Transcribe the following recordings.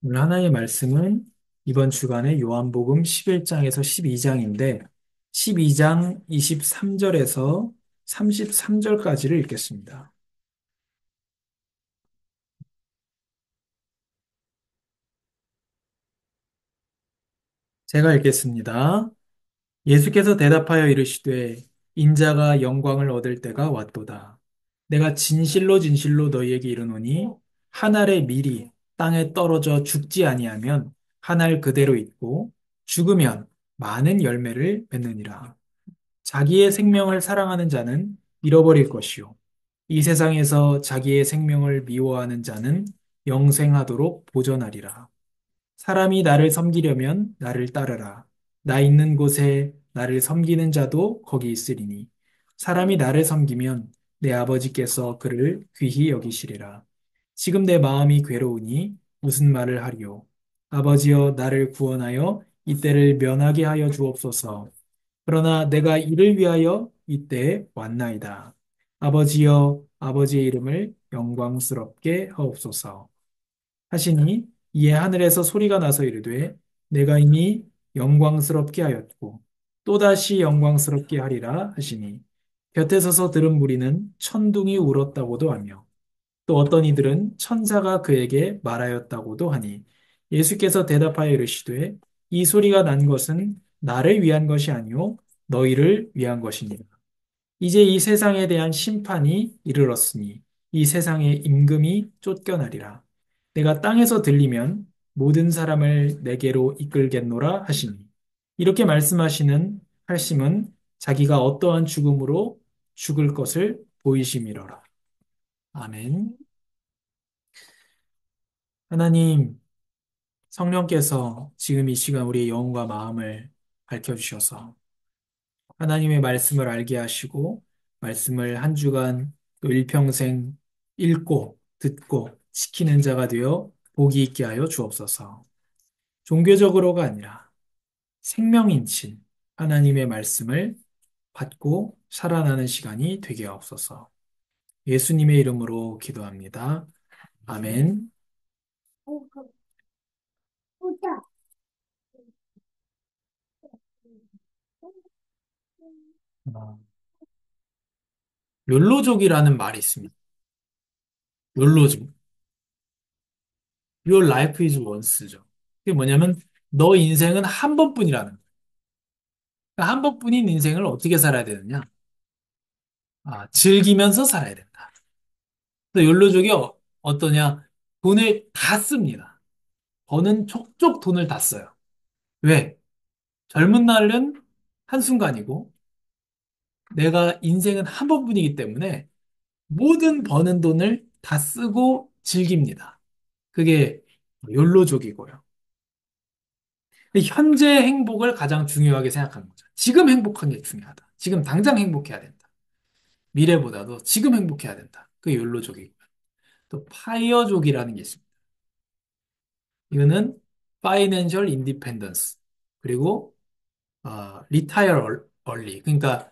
오늘 하나의 말씀은 이번 주간에 요한복음 11장에서 12장인데 12장 23절에서 33절까지를 읽겠습니다. 제가 읽겠습니다. 예수께서 대답하여 이르시되 인자가 영광을 얻을 때가 왔도다. 내가 진실로 진실로 너희에게 이르노니 한 알의 밀이 땅에 떨어져 죽지 아니하면 한 알 그대로 있고 죽으면 많은 열매를 맺느니라. 자기의 생명을 사랑하는 자는 잃어버릴 것이요. 이 세상에서 자기의 생명을 미워하는 자는 영생하도록 보존하리라. 사람이 나를 섬기려면 나를 따르라. 나 있는 곳에 나를 섬기는 자도 거기 있으리니. 사람이 나를 섬기면 내 아버지께서 그를 귀히 여기시리라. 지금 내 마음이 괴로우니 무슨 말을 하리요. 아버지여 나를 구원하여 이때를 면하게 하여 주옵소서. 그러나 내가 이를 위하여 이때에 왔나이다. 아버지여 아버지의 이름을 영광스럽게 하옵소서. 하시니 이에 하늘에서 소리가 나서 이르되 내가 이미 영광스럽게 하였고 또다시 영광스럽게 하리라 하시니 곁에 서서 들은 무리는 천둥이 울었다고도 하며 또 어떤 이들은 천사가 그에게 말하였다고도 하니 예수께서 대답하여 이르시되 이 소리가 난 것은 나를 위한 것이 아니요 너희를 위한 것이니라. 이제 이 세상에 대한 심판이 이르렀으니 이 세상의 임금이 쫓겨나리라. 내가 땅에서 들리면 모든 사람을 내게로 이끌겠노라 하시니 이렇게 말씀하시는 할심은 자기가 어떠한 죽음으로 죽을 것을 보이심이로라. 아멘. 하나님, 성령께서 지금 이 시간 우리의 영과 마음을 밝혀주셔서 하나님의 말씀을 알게 하시고 말씀을 한 주간 또 일평생 읽고 듣고 지키는 자가 되어 복이 있게 하여 주옵소서. 종교적으로가 아니라 생명인신 하나님의 말씀을 받고 살아나는 시간이 되게 하옵소서. 예수님의 이름으로 기도합니다. 아멘. 어, 욜로족이라는 말이 있습니다. 욜로족. Your life is once죠. 그게 뭐냐면 너 인생은 한 번뿐이라는 거예요. 그러니까 한 번뿐인 인생을 어떻게 살아야 되느냐? 즐기면서 살아야 된다. 또 욜로족이 어떠냐? 돈을 다 씁니다. 버는 족족 돈을 다 써요. 왜? 젊은 날은 한순간이고 내가 인생은 한 번뿐이기 때문에 모든 버는 돈을 다 쓰고 즐깁니다. 그게 욜로족이고요. 현재 행복을 가장 중요하게 생각하는 거죠. 지금 행복한 게 중요하다. 지금 당장 행복해야 된다. 미래보다도 지금 행복해야 된다. 그게 욜로족이고요. 또 파이어족이라는 게 있습니다. 이거는 파이낸셜 인디펜던스 그리고 리타이어 얼리 그러니까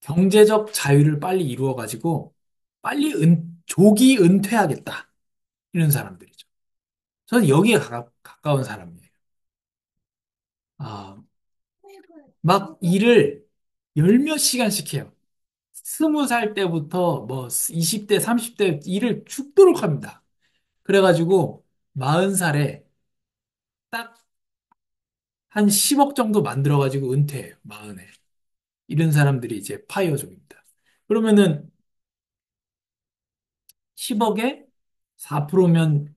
경제적 자유를 빨리 이루어 가지고 빨리 조기 은퇴하겠다 이런 사람들이죠. 저는 여기에 가까운 사람이에요. 아, 막 일을 열 몇 시간씩 해요. 20살 때부터 뭐 20대, 30대 일을 죽도록 합니다. 그래가지고 40살에 딱 한 10억 정도 만들어가지고 은퇴해요. 40에. 이런 사람들이 이제 파이어족입니다. 그러면은 10억에 4%면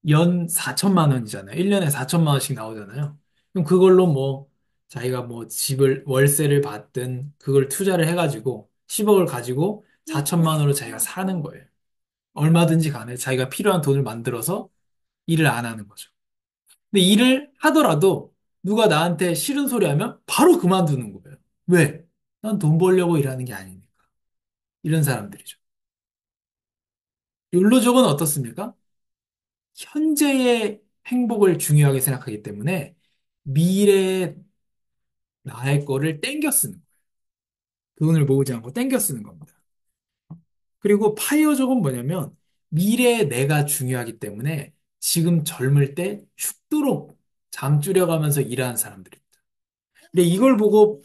연 4천만 원이잖아요. 1년에 4천만 원씩 나오잖아요. 그럼 그걸로 뭐 자기가 뭐 집을 월세를 받든 그걸 투자를 해가지고 10억을 가지고 4천만 원으로 자기가 사는 거예요. 얼마든지 간에 자기가 필요한 돈을 만들어서 일을 안 하는 거죠. 근데 일을 하더라도 누가 나한테 싫은 소리 하면 바로 그만두는 거예요. 왜? 난 돈 벌려고 일하는 게 아니니까. 이런 사람들이죠. 욜로족은 어떻습니까? 현재의 행복을 중요하게 생각하기 때문에 미래의 나의 거를 땡겨 쓰는 거예요. 돈을 모으지 않고 땡겨 쓰는 겁니다. 그리고 파이어족은 뭐냐면 미래의 내가 중요하기 때문에 지금 젊을 때 죽도록 잠 줄여가면서 일하는 사람들입니다. 근데 이걸 보고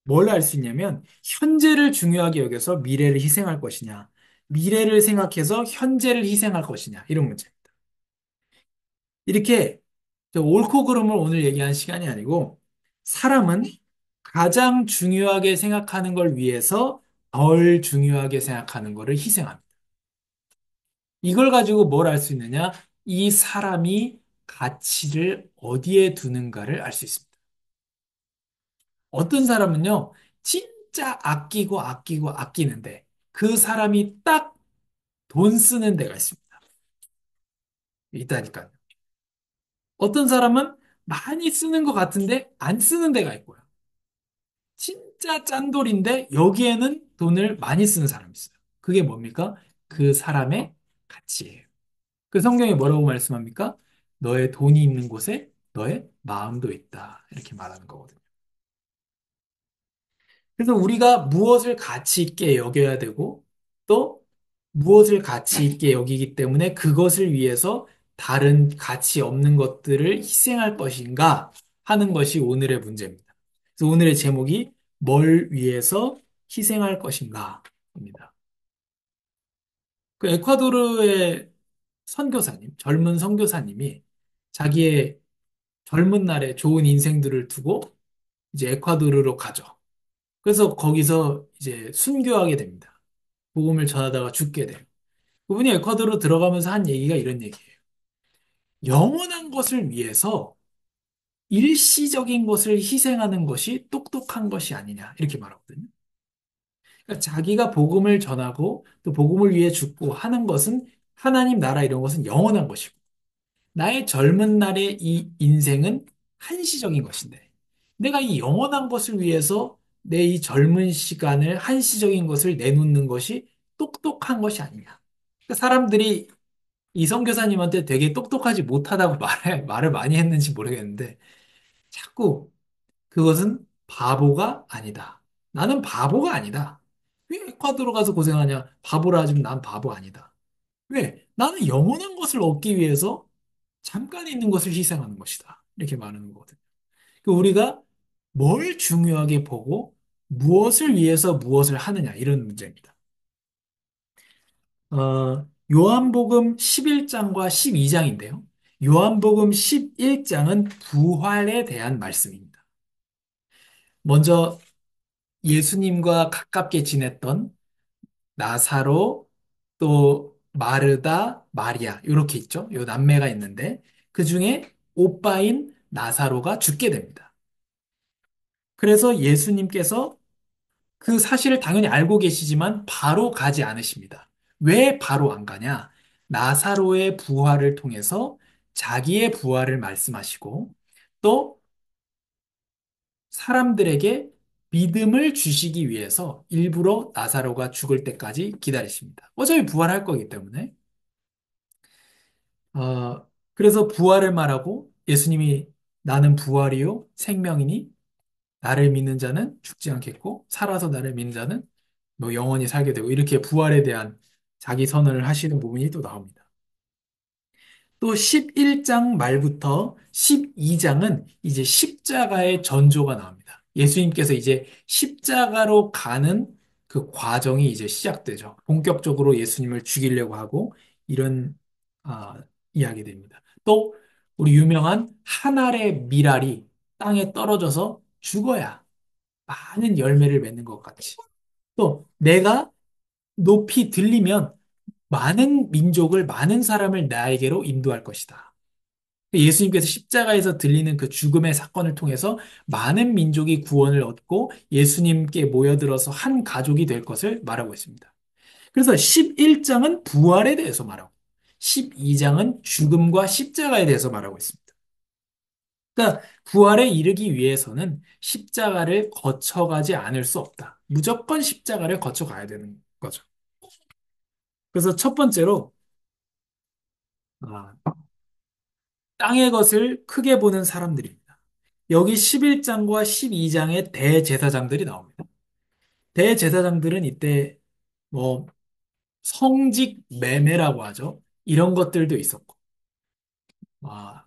뭘 알 수 있냐면 현재를 중요하게 여겨서 미래를 희생할 것이냐, 미래를 생각해서 현재를 희생할 것이냐 이런 문제. 이렇게 옳고 그름을 오늘 얘기한 시간이 아니고 사람은 가장 중요하게 생각하는 걸 위해서 덜 중요하게 생각하는 것을 희생합니다. 이걸 가지고 뭘 알 수 있느냐? 이 사람이 가치를 어디에 두는가를 알 수 있습니다. 어떤 사람은요, 진짜 아끼고 아끼고 아끼는데 그 사람이 딱 돈 쓰는 데가 있습니다. 있다니까요. 어떤 사람은 많이 쓰는 것 같은데 안 쓰는 데가 있고요. 진짜 짠돌인데 여기에는 돈을 많이 쓰는 사람이 있어요. 그게 뭡니까? 그 사람의 가치예요. 그 성경이 뭐라고 말씀합니까? 너의 돈이 있는 곳에 너의 마음도 있다. 이렇게 말하는 거거든요. 그래서 우리가 무엇을 가치 있게 여겨야 되고 또 무엇을 가치 있게 여기기 때문에 그것을 위해서 다른 가치 없는 것들을 희생할 것인가 하는 것이 오늘의 문제입니다. 그래서 오늘의 제목이 뭘 위해서 희생할 것인가입니다. 그 에콰도르의 선교사님, 젊은 선교사님이 자기의 젊은 날에 좋은 인생들을 두고 이제 에콰도르로 가죠. 그래서 거기서 이제 순교하게 됩니다. 복음을 전하다가 죽게 돼요. 그분이 에콰도르 들어가면서 한 얘기가 이런 얘기예요. 영원한 것을 위해서 일시적인 것을 희생하는 것이 똑똑한 것이 아니냐 이렇게 말하거든요. 그러니까 자기가 복음을 전하고 또 복음을 위해 죽고 하는 것은 하나님 나라 이런 것은 영원한 것이고 나의 젊은 날의 이 인생은 한시적인 것인데 내가 이 영원한 것을 위해서 내 이 젊은 시간을 한시적인 것을 내놓는 것이 똑똑한 것이 아니냐. 그러니까 사람들이 이 선교사님한테 되게 똑똑하지 못하다고 말을 많이 했는지 모르겠는데 자꾸 그것은 바보가 아니다. 나는 바보가 아니다. 왜 에콰도르 가서 고생하냐? 바보라 하지만 난 바보 아니다. 왜? 나는 영원한 것을 얻기 위해서 잠깐 있는 것을 희생하는 것이다. 이렇게 말하는 거거든요. 그 우리가 뭘 중요하게 보고 무엇을 위해서 무엇을 하느냐 이런 문제입니다. 요한복음 11장과 12장인데요. 요한복음 11장은 부활에 대한 말씀입니다. 먼저 예수님과 가깝게 지냈던 나사로 또 마르다, 마리아 이렇게 있죠. 요 남매가 있는데 그 중에 오빠인 나사로가 죽게 됩니다. 그래서 예수님께서 그 사실을 당연히 알고 계시지만 바로 가지 않으십니다. 왜 바로 안 가냐? 나사로의 부활을 통해서 자기의 부활을 말씀하시고 또 사람들에게 믿음을 주시기 위해서 일부러 나사로가 죽을 때까지 기다리십니다. 어차피 부활할 거기 때문에. 그래서 부활을 말하고 예수님이 나는 부활이요 생명이니 나를 믿는 자는 죽지 않겠고 살아서 나를 믿는 자는 뭐 영원히 살게 되고 이렇게 부활에 대한 자기 선언을 하시는 부분이 또 나옵니다. 또 11장 말부터 12장은 이제 십자가의 전조가 나옵니다. 예수님께서 이제 십자가로 가는 그 과정이 이제 시작되죠. 본격적으로 예수님을 죽이려고 하고 이런 아, 이야기됩니다. 또 우리 유명한 한 알의 밀알이 땅에 떨어져서 죽어야 많은 열매를 맺는 것 같이. 또 내가 높이 들리면 많은 민족을, 많은 사람을 나에게로 인도할 것이다. 예수님께서 십자가에서 들리는 그 죽음의 사건을 통해서 많은 민족이 구원을 얻고 예수님께 모여들어서 한 가족이 될 것을 말하고 있습니다. 그래서 11장은 부활에 대해서 말하고 12장은 죽음과 십자가에 대해서 말하고 있습니다. 그러니까 부활에 이르기 위해서는 십자가를 거쳐가지 않을 수 없다. 무조건 십자가를 거쳐가야 되는 거죠. 그래서 첫 번째로 아, 땅의 것을 크게 보는 사람들입니다. 여기 11장과 12장의 대제사장들이 나옵니다. 대제사장들은 이때 뭐 성직 매매라고 하죠. 이런 것들도 있었고 아,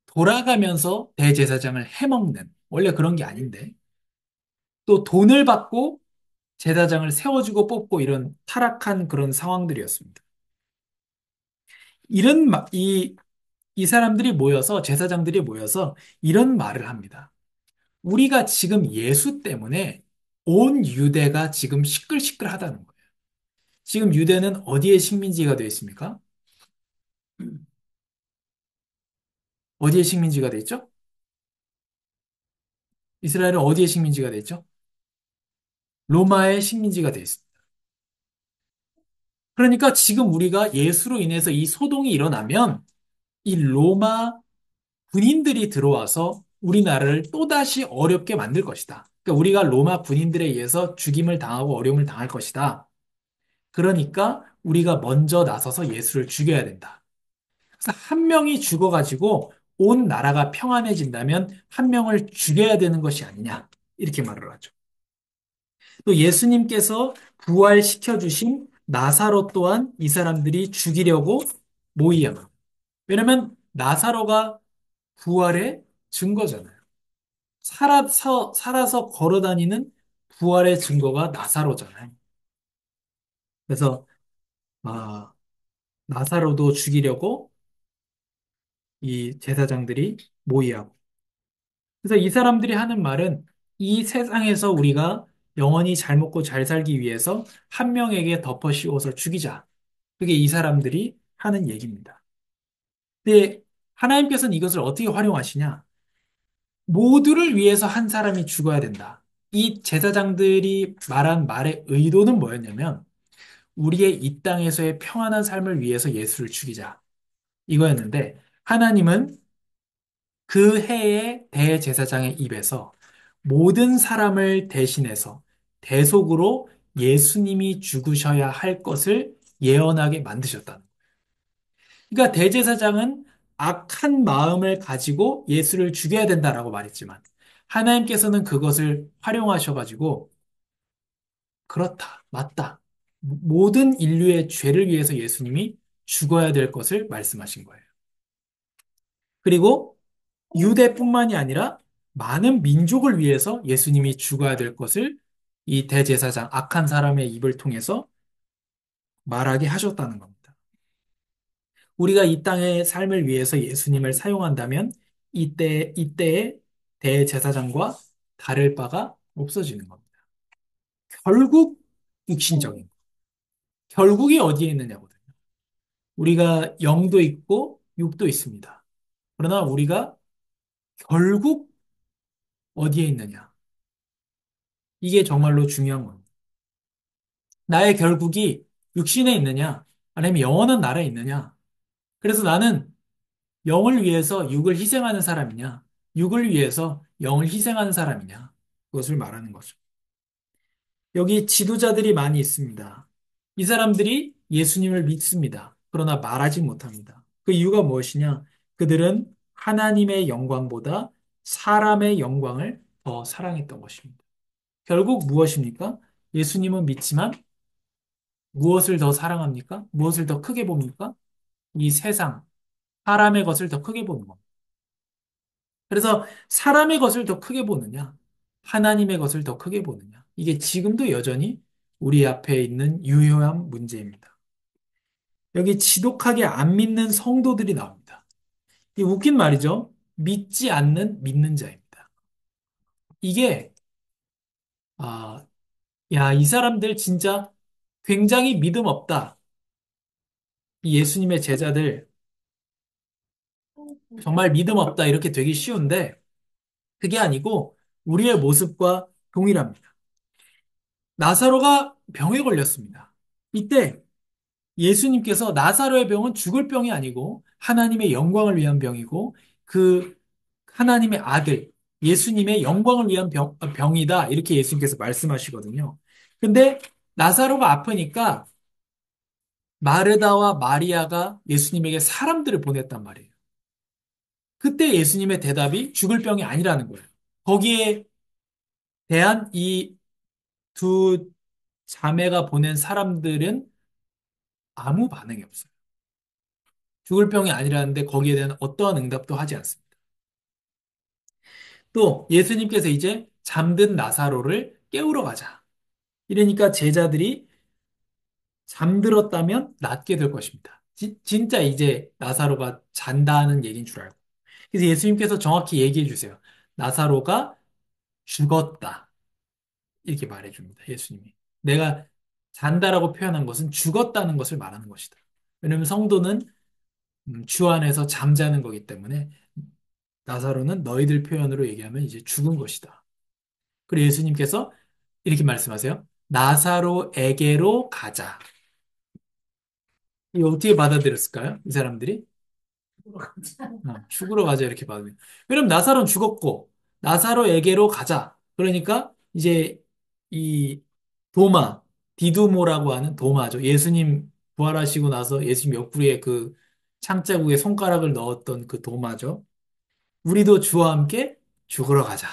돌아가면서 대제사장을 해먹는, 원래 그런 게 아닌데, 또 돈을 받고 제사장을 세워주고 뽑고 이런 타락한 그런 상황들이었습니다. 이 사람들이 모여서, 제사장들이 모여서 이런 말을 합니다. 우리가 지금 예수 때문에 온 유대가 지금 시끌시끌하다는 거예요. 지금 유대는 어디에 식민지가 되어 있습니까? 어디에 식민지가 되어 있죠? 이스라엘은 어디에 식민지가 되어 있죠? 로마의 식민지가 되어 있습니다. 그러니까 지금 우리가 예수로 인해서 이 소동이 일어나면 이 로마 군인들이 들어와서 우리나라를 또다시 어렵게 만들 것이다. 그러니까 우리가 로마 군인들에 의해서 죽임을 당하고 어려움을 당할 것이다. 그러니까 우리가 먼저 나서서 예수를 죽여야 된다. 그래서 한 명이 죽어가지고 온 나라가 평안해진다면 한 명을 죽여야 되는 것이 아니냐. 이렇게 말을 하죠. 또 예수님께서 부활시켜 주신 나사로 또한 이 사람들이 죽이려고 모이야만. 왜냐면 나사로가 부활의 증거잖아요. 살아서 걸어 다니는 부활의 증거가 나사로잖아요. 그래서, 아, 나사로도 죽이려고 이 제사장들이 모이하고. 그래서 이 사람들이 하는 말은 이 세상에서 우리가 영원히 잘 먹고 잘 살기 위해서 한 명에게 덮어 씌워서 죽이자. 그게 이 사람들이 하는 얘기입니다. 근데 하나님께서는 이것을 어떻게 활용하시냐? 모두를 위해서 한 사람이 죽어야 된다. 이 제사장들이 말한 말의 의도는 뭐였냐면 우리의 이 땅에서의 평안한 삶을 위해서 예수를 죽이자. 이거였는데 하나님은 그 해의 대제사장의 입에서 모든 사람을 대신해서 대속으로 예수님이 죽으셔야 할 것을 예언하게 만드셨다. 그러니까 대제사장은 악한 마음을 가지고 예수를 죽여야 된다라고 말했지만 하나님께서는 그것을 활용하셔가지고 그렇다, 맞다. 모든 인류의 죄를 위해서 예수님이 죽어야 될 것을 말씀하신 거예요. 그리고 유대뿐만이 아니라 많은 민족을 위해서 예수님이 죽어야 될 것을 이 대제사장, 악한 사람의 입을 통해서 말하게 하셨다는 겁니다. 우리가 이 땅의 삶을 위해서 예수님을 사용한다면 이때의 대제사장과 다를 바가 없어지는 겁니다. 결국 육신적인 것. 결국이 어디에 있느냐거든요. 우리가 영도 있고 육도 있습니다. 그러나 우리가 결국 어디에 있느냐. 이게 정말로 중요한 겁니다. 나의 결국이 육신에 있느냐, 아니면 영원한 나라에 있느냐. 그래서 나는 영을 위해서 육을 희생하는 사람이냐, 육을 위해서 영을 희생하는 사람이냐. 그것을 말하는 거죠. 여기 지도자들이 많이 있습니다. 이 사람들이 예수님을 믿습니다. 그러나 말하지 못합니다. 그 이유가 무엇이냐? 그들은 하나님의 영광보다 사람의 영광을 더 사랑했던 것입니다. 결국 무엇입니까? 예수님은 믿지만 무엇을 더 사랑합니까? 무엇을 더 크게 봅니까? 이 세상, 사람의 것을 더 크게 보는 겁니다. 그래서 사람의 것을 더 크게 보느냐, 하나님의 것을 더 크게 보느냐. 이게 지금도 여전히 우리 앞에 있는 유효한 문제입니다. 여기 지독하게 안 믿는 성도들이 나옵니다. 이 웃긴 말이죠. 믿지 않는 믿는 자입니다. 이게, 아, 야, 이 사람들 진짜 굉장히 믿음 없다. 이 예수님의 제자들 정말 믿음 없다. 이렇게 되기 쉬운데, 그게 아니고 우리의 모습과 동일합니다. 나사로가 병에 걸렸습니다. 이때 예수님께서 나사로의 병은 죽을 병이 아니고 하나님의 영광을 위한 병이고 그 하나님의 아들 예수님의 영광을 위한 병이다. 이렇게 예수님께서 말씀하시거든요. 근데 나사로가 아프니까 마르다와 마리아가 예수님에게 사람들을 보냈단 말이에요. 그때 예수님의 대답이 죽을 병이 아니라는 거예요. 거기에 대한 이 두 자매가 보낸 사람들은 아무 반응이 없어요. 죽을 병이 아니라는데 거기에 대한 어떠한 응답도 하지 않습니다. 또 예수님께서 이제 잠든 나사로를 깨우러 가자. 이러니까 제자들이 잠들었다면 낫게 될 것입니다. 진짜 이제 나사로가 잔다는 얘기인 줄 알고. 그래서 예수님께서 정확히 얘기해 주세요. 나사로가 죽었다. 이렇게 말해 줍니다. 예수님이. 내가 잔다라고 표현한 것은 죽었다는 것을 말하는 것이다. 왜냐하면 성도는 주 안에서 잠자는 거기 때문에 나사로는 너희들 표현으로 얘기하면 이제 죽은 것이다. 그리고 예수님께서 이렇게 말씀하세요. 나사로에게로 가자. 이거 어떻게 받아들였을까요? 이 사람들이? 죽으러 가자 이렇게 받으면. 왜냐면 나사로는 죽었고 나사로에게로 가자. 그러니까 이제 이 도마, 디두모라고 하는 도마죠. 예수님 부활하시고 나서 예수님 옆구리에 그 창자국에 손가락을 넣었던 그 도마죠. 우리도 주와 함께 죽으러 가자.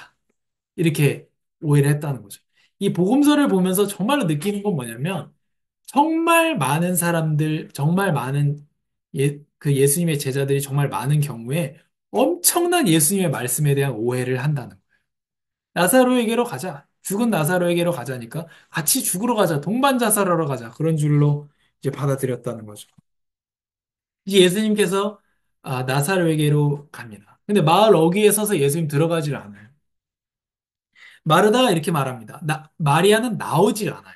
이렇게 오해를 했다는 거죠. 이 복음서를 보면서 정말로 느끼는 건 뭐냐면 정말 많은 사람들, 정말 많은 그 예수님의 제자들이 정말 많은 경우에 엄청난 예수님의 말씀에 대한 오해를 한다는 거예요. 나사로에게로 가자. 죽은 나사로에게로 가자니까 같이 죽으러 가자. 동반 자살하러 가자. 그런 줄로 이제 받아들였다는 거죠. 이제 예수님께서 나사로에게로 갑니다. 근데 마을 어귀에 서서 예수님 들어가질 않아요. 마르다가 이렇게 말합니다. 마리아는 나오질 않아요.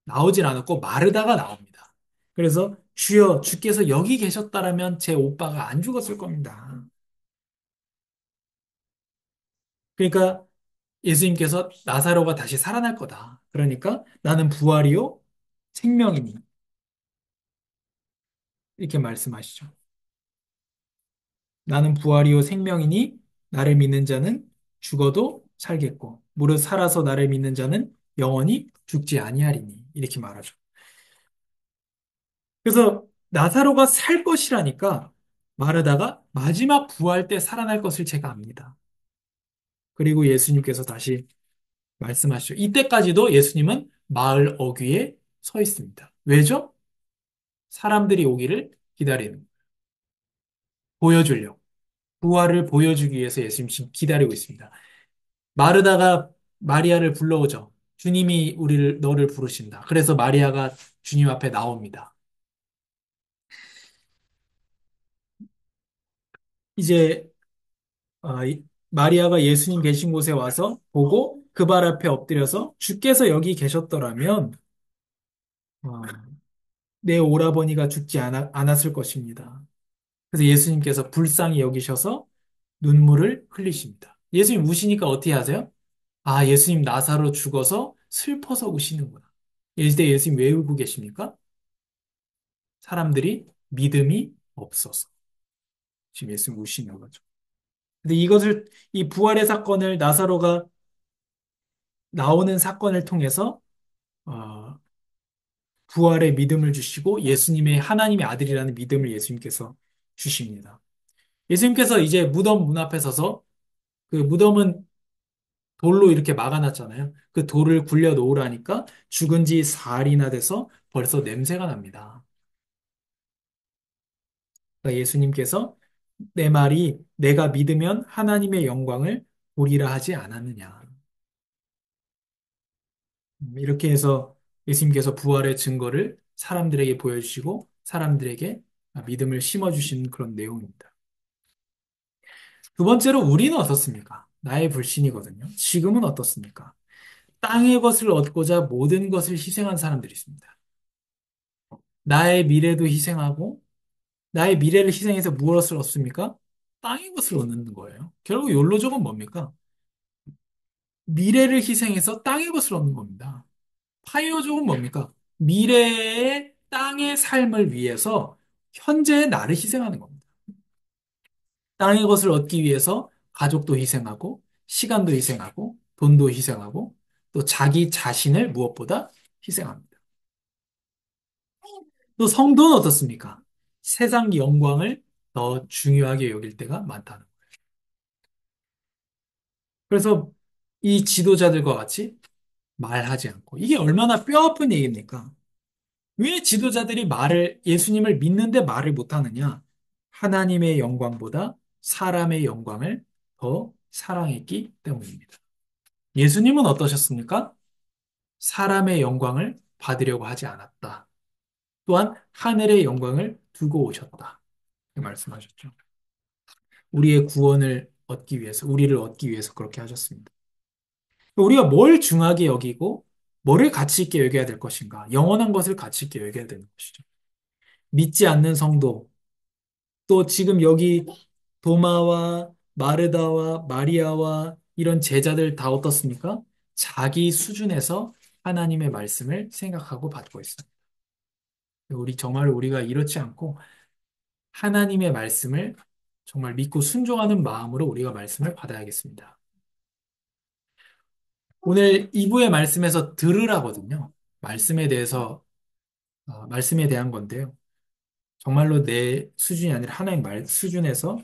나오질 않았고 마르다가 나옵니다. 그래서 주여 주께서 여기 계셨다라면 제 오빠가 안 죽었을 겁니다. 그러니까 예수님께서 나사로가 다시 살아날 거다. 그러니까 나는 부활이요 생명이니 이렇게 말씀하시죠. 나는 부활이요 생명이니 나를 믿는 자는 죽어도 살겠고 무릇 살아서 나를 믿는 자는 영원히 죽지 아니하리니 이렇게 말하죠. 그래서 나사로가 살 것이라니까 마르다가 마지막 부활 때 살아날 것을 제가 압니다. 그리고 예수님께서 다시 말씀하시죠. 이때까지도 예수님은 마을 어귀에 서 있습니다. 왜죠? 사람들이 오기를 기다리는, 보여주려고. 부활을 보여주기 위해서 예수님 지금 기다리고 있습니다. 마르다가 마리아를 불러오죠. 주님이 너를 부르신다. 그래서 마리아가 주님 앞에 나옵니다. 이제 마리아가 예수님 계신 곳에 와서 보고 그 발 앞에 엎드려서 주께서 여기 계셨더라면 어, 내 오라버니가 죽지 않았을 것입니다. 그래서 예수님께서 불쌍히 여기셔서 눈물을 흘리십니다. 예수님 우시니까 어떻게 하세요? 아, 예수님 나사로 죽어서 슬퍼서 우시는구나. 이때 예수님 왜 울고 계십니까? 사람들이 믿음이 없어서 지금 예수님 우시는 거죠. 근데 이 부활의 사건을 나사로가 나오는 사건을 통해서 어, 부활의 믿음을 주시고 예수님의 하나님의 아들이라는 믿음을 예수님께서 주십니다. 예수님께서 이제 무덤 문 앞에 서서 그 무덤은 돌로 이렇게 막아놨잖아요. 그 돌을 굴려 놓으라니까 죽은 지 사흘이나 돼서 벌써 냄새가 납니다. 그러니까 예수님께서 내 말이 내가 믿으면 하나님의 영광을 보리라 하지 않았느냐. 이렇게 해서 예수님께서 부활의 증거를 사람들에게 보여주시고 사람들에게 믿음을 심어주신 그런 내용입니다. 두 번째로 우리는 어떻습니까? 나의 불신이거든요. 지금은 어떻습니까? 땅의 것을 얻고자 모든 것을 희생한 사람들이 있습니다. 나의 미래도 희생하고 나의 미래를 희생해서 무엇을 얻습니까? 땅의 것을 얻는 거예요. 결국 욜로족은 뭡니까? 미래를 희생해서 땅의 것을 얻는 겁니다. 파이어족은 뭡니까? 미래의 땅의 삶을 위해서 현재의 나를 희생하는 겁니다. 땅의 것을 얻기 위해서 가족도 희생하고, 시간도 희생하고, 돈도 희생하고, 또 자기 자신을 무엇보다 희생합니다. 또 성도는 어떻습니까? 세상 영광을 더 중요하게 여길 때가 많다는 거예요. 그래서 이 지도자들과 같이 말하지 않고, 이게 얼마나 뼈아픈 얘기입니까? 왜 지도자들이 예수님을 믿는데 말을 못하느냐? 하나님의 영광보다 사람의 영광을 더 사랑했기 때문입니다. 예수님은 어떠셨습니까? 사람의 영광을 받으려고 하지 않았다. 또한 하늘의 영광을 두고 오셨다. 이렇게 말씀하셨죠. 우리의 구원을 얻기 위해서, 우리를 얻기 위해서 그렇게 하셨습니다. 우리가 뭘 중하게 여기고, 뭐를 가치 있게 여겨야 될 것인가? 영원한 것을 가치 있게 여겨야 되는 것이죠. 믿지 않는 성도, 또 지금 여기 도마와 마르다와 마리아와 이런 제자들 다 어떻습니까? 자기 수준에서 하나님의 말씀을 생각하고 받고 있어요. 정말 우리가 이렇지 않고 하나님의 말씀을 정말 믿고 순종하는 마음으로 우리가 말씀을 받아야겠습니다. 오늘 2부의 말씀에서 들으라거든요. 말씀에 대한 건데요. 정말로 내 수준이 아니라 하나님 수준에서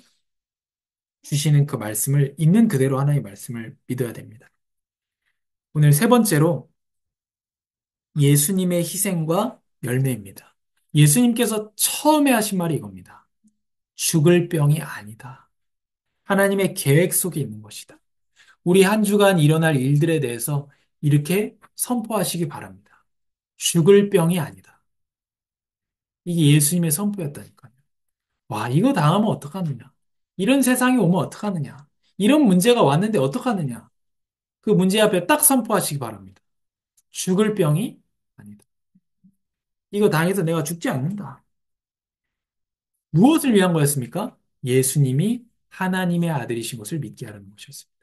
주시는 그 말씀을 있는 그대로 하나님의 말씀을 믿어야 됩니다. 오늘 세 번째로 예수님의 희생과 열매입니다. 예수님께서 처음에 하신 말이 이겁니다. 죽을 병이 아니다. 하나님의 계획 속에 있는 것이다. 우리 한 주간 일어날 일들에 대해서 이렇게 선포하시기 바랍니다. 죽을 병이 아니다. 이게 예수님의 선포였다니까요. 와, 이거 당하면 어떡하느냐. 이런 세상이 오면 어떡하느냐. 이런 문제가 왔는데 어떡하느냐. 그 문제 앞에 딱 선포하시기 바랍니다. 죽을 병이 아니다. 이거 당해서 내가 죽지 않는다. 무엇을 위한 거였습니까? 예수님이 하나님의 아들이신 것을 믿게 하라는 것이었습니다.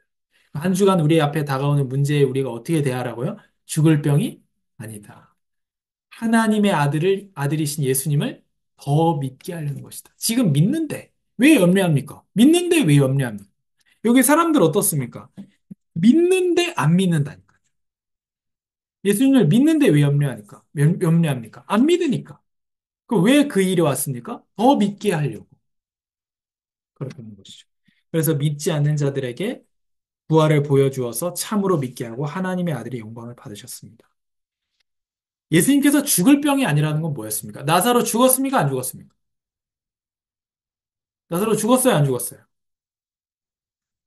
한 주간 우리 앞에 다가오는 문제에 우리가 어떻게 대하라고요? 죽을 병이 아니다. 하나님의 아들이신 예수님을 더 믿게 하려는 것이다. 지금 믿는데 왜 염려합니까? 믿는데 왜 염려합니까? 여기 사람들 어떻습니까? 믿는데 안 믿는다니까. 예수님을 믿는데 왜 염려합니까? 안 믿으니까. 왜 그 일이 왔습니까? 더 믿게 하려고. 그렇게 하는 것이죠. 그래서 믿지 않는 자들에게 부활을 보여주어서 참으로 믿게 하고 하나님의 아들의 영광을 받으셨습니다. 예수님께서 죽을 병이 아니라는 건 뭐였습니까? 나사로 죽었습니까? 안 죽었습니까? 나사로 죽었어요? 안 죽었어요?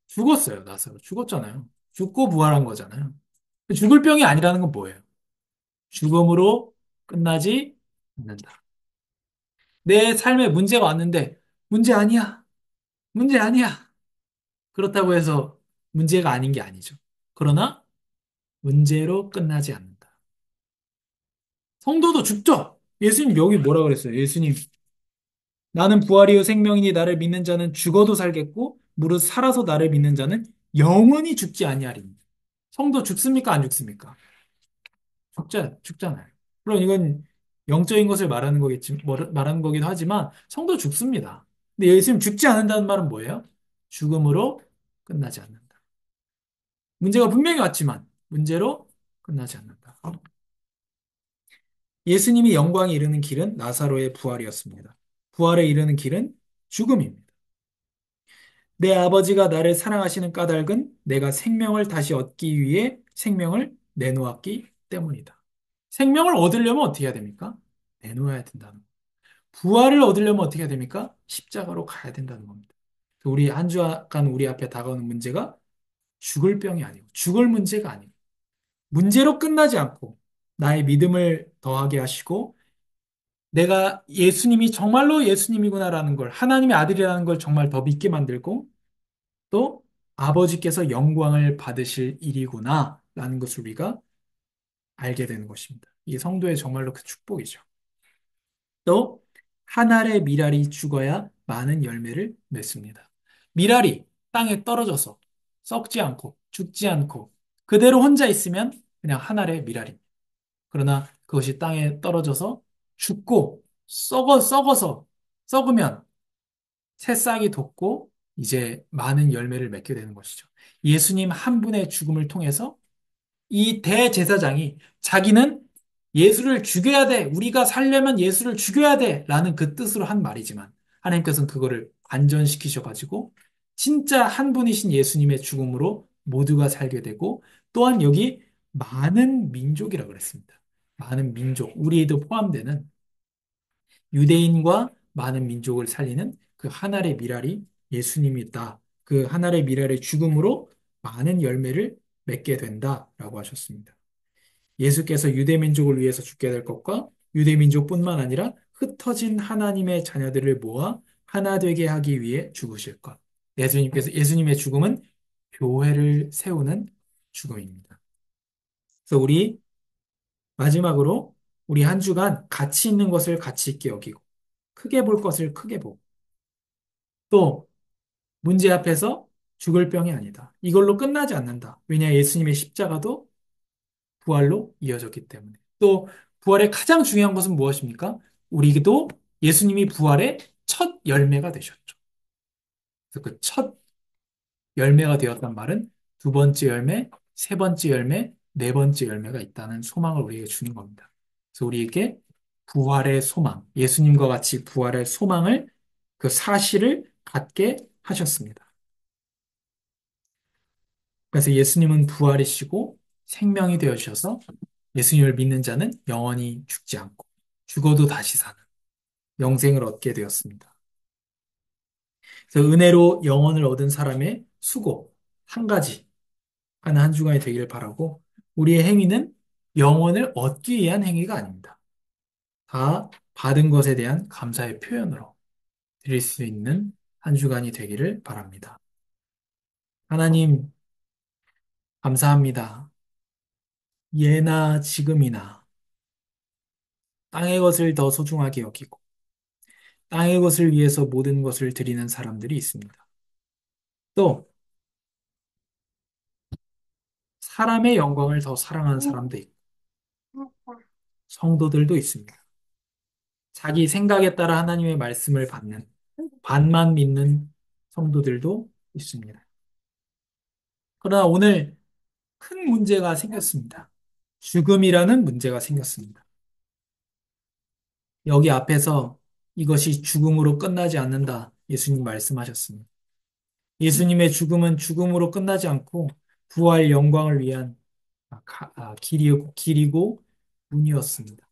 죽었어요. 나사로 죽었잖아요. 죽고 부활한 거잖아요. 죽을 병이 아니라는 건 뭐예요? 죽음으로 끝나지 않는다. 내 삶에 문제가 왔는데 문제 아니야. 문제 아니야. 그렇다고 해서 문제가 아닌 게 아니죠. 그러나 문제로 끝나지 않는다. 성도도 죽죠. 예수님 여기 뭐라 그랬어요? 예수님 나는 부활이요 생명이니 나를 믿는 자는 죽어도 살겠고 무릇 살아서 나를 믿는 자는 영원히 죽지 아니하리니. 성도 죽습니까? 안 죽습니까? 죽잖아요. 물론 이건 영적인 것을 말하는 거기도 하지만 성도 죽습니다. 근데 예수님 죽지 않는다는 말은 뭐예요? 죽음으로 끝나지 않는다. 문제가 분명히 왔지만 문제로 끝나지 않는다. 예수님이 영광에 이르는 길은 나사로의 부활이었습니다. 부활에 이르는 길은 죽음입니다. 내 아버지가 나를 사랑하시는 까닭은 내가 생명을 다시 얻기 위해 생명을 내놓았기 때문이다. 생명을 얻으려면 어떻게 해야 됩니까? 내놓아야 된다는 거. 부활을 얻으려면 어떻게 해야 됩니까? 십자가로 가야 된다는 겁니다. 우리 한 주간 우리 앞에 다가오는 문제가 죽을 병이 아니고 죽을 문제가 아니고 문제로 끝나지 않고 나의 믿음을 더하게 하시고 내가 예수님이 정말로 예수님이구나라는 걸 하나님의 아들이라는 걸 정말 더 믿게 만들고 또 아버지께서 영광을 받으실 일이구나 라는 것을 우리가 알게 되는 것입니다. 이게 성도의 정말로 그 축복이죠. 또 한 알의 밀알이 죽어야 많은 열매를 맺습니다. 밀알이 땅에 떨어져서 썩지 않고 죽지 않고 그대로 혼자 있으면 그냥 한 알의 밀알입니다. 그러나 그것이 땅에 떨어져서 죽고 썩어서 썩으면 새싹이 돋고 이제 많은 열매를 맺게 되는 것이죠. 예수님 한 분의 죽음을 통해서 이 대제사장이 자기는 예수를 죽여야 돼. 우리가 살려면 예수를 죽여야 돼. 라는 그 뜻으로 한 말이지만 하나님께서는 그거를 반전시키셔가지고 진짜 한 분이신 예수님의 죽음으로 모두가 살게 되고 또한 여기 많은 민족이라 그랬습니다. 많은 민족, 우리도 포함되는 유대인과 많은 민족을 살리는 그 한 알의 미랄이 예수님이다. 그 한 알의 미랄의 죽음으로 많은 열매를 맺게 된다라고 하셨습니다. 예수께서 유대 민족을 위해서 죽게 될 것과 유대 민족뿐만 아니라 흩어진 하나님의 자녀들을 모아 하나 되게 하기 위해 죽으실 것. 예수님의 죽음은 교회를 세우는 죽음입니다. 그래서 우리 마지막으로 우리 한 주간 가치 있는 것을 가치 있게 여기고 크게 볼 것을 크게 보고 또 문제 앞에서 죽을 병이 아니다. 이걸로 끝나지 않는다. 왜냐 예수님의 십자가도 부활로 이어졌기 때문에. 또 부활의 가장 중요한 것은 무엇입니까? 우리도 예수님이 부활의 첫 열매가 되셨죠. 그래서 그 첫 열매가 되었단 말은 두 번째 열매, 세 번째 열매, 네 번째 열매가 있다는 소망을 우리에게 주는 겁니다. 그래서 우리에게 부활의 소망, 예수님과 같이 부활의 소망을 그 사실을 갖게 하셨습니다. 그래서 예수님은 부활이시고 생명이 되어 주셔서 예수님을 믿는 자는 영원히 죽지 않고 죽어도 다시 사는 영생을 얻게 되었습니다. 그래서 은혜로 영혼을 얻은 사람의 수고 한 가지 하는 한 주간이 되기를 바라고 우리의 행위는 영혼을 얻기 위한 행위가 아닙니다. 다 받은 것에 대한 감사의 표현으로 드릴 수 있는 한 주간이 되기를 바랍니다. 하나님 감사합니다. 예나 지금이나 땅의 것을 더 소중하게 여기고 땅의 것을 위해서 모든 것을 드리는 사람들이 있습니다. 또 사람의 영광을 더 사랑하는 사람도 있고 성도들도 있습니다. 자기 생각에 따라 하나님의 말씀을 받는 반만 믿는 성도들도 있습니다. 그러나 오늘 큰 문제가 생겼습니다. 죽음이라는 문제가 생겼습니다. 여기 앞에서 이것이 죽음으로 끝나지 않는다. 예수님 말씀하셨습니다. 예수님의 죽음은 죽음으로 끝나지 않고 부활 영광을 위한 길이고 문이었습니다.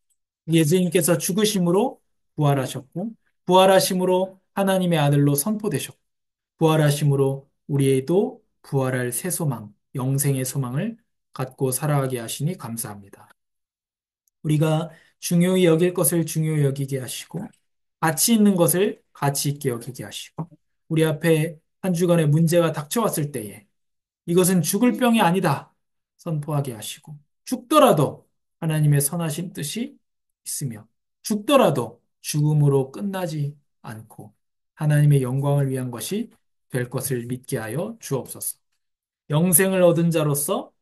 예수님께서 죽으심으로 부활하셨고, 부활하심으로 하나님의 아들로 선포되셨고, 부활하심으로 우리에도 부활할 새 소망, 영생의 소망을 갖고 살아가게 하시니 감사합니다. 우리가 중요히 여길 것을 중요히 여기게 하시고, 가치 있는 것을 가치 있게 여기게 하시고, 우리 앞에 한 주간의 문제가 닥쳐왔을 때에 이것은 죽을 병이 아니다 선포하게 하시고, 죽더라도 하나님의 선하신 뜻이 있으며, 죽더라도 죽음으로 끝나지 않고 하나님의 영광을 위한 것이 될 것을 믿게 하여 주옵소서. 영생을 얻은 자로서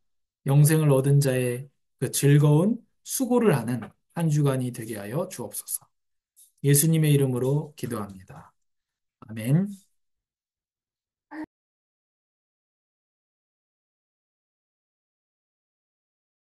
영생을 얻은 자의 그 즐거운 수고를 하는 한 주간이 되게 하여 주옵소서. 예수님의 이름으로 기도합니다. 아멘.